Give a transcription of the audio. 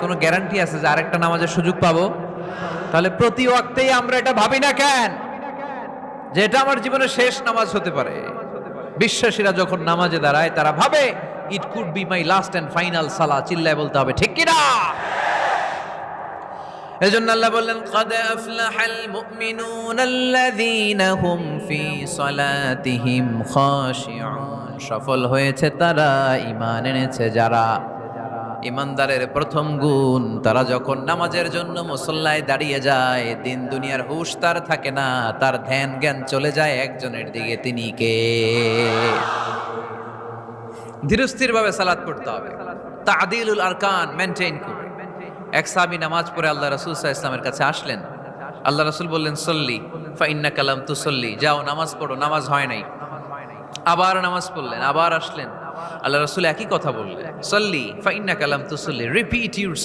কোনো গ্যারান্টি আছে যে আরেকটা নামাজের সুযোগ পাবো? তাহলে প্রতি ওয়াক্তেই আমরা এটা ভাবি না কেন যে এটা আমার জীবনের শেষ নামাজ হতে পারে? বিশ্বাসীরা যখন নামাজে দাঁড়ায় তারা ভাবে it could be my last and final সালা। চিল্লায় বলতে হবে ঠিক কিনা? এজন্য আল্লাহ বললেন قد أفلح المؤمنون الذين هم في صلاتهم خاشعون। সফল হয়েছে তারা, ঈমান এনেছে যারা। ঈমানদারের প্রথম গুণ, তারা যখন নামাজের জন্য মুসল্লায় দাঁড়িয়ে যায় দিন দুনিয়ার হুঁশ তার থাকে না, তার ধ্যান জ্ঞান চলে যায় একজনের দিকে, তিনি কে? ধীরস্থির ভাবে সালাত পড়তে হবে, তা'দিলুল আরকান মেইনটেইন করে। এক সাহাবী নামাজ পড়ে আল্লাহ রাসূল সাল্লাল্লাহু আলাইহি ওয়াসাল্লামের কাছে আসলেন। আল্লাহ রাসূল বললেন সল্লি ফা ইন্নাকা লাম তুসল্লি, যাও নামাজ পড়ো, নামাজ হয় নাই। আবার নামাজ পড়লেন, আবার আসলেন, আল্লাহ রাসূল একই কথা বললেন, সল্লি ফা ইন্নাকা লাম তুসল্লি, রিপিট ইউর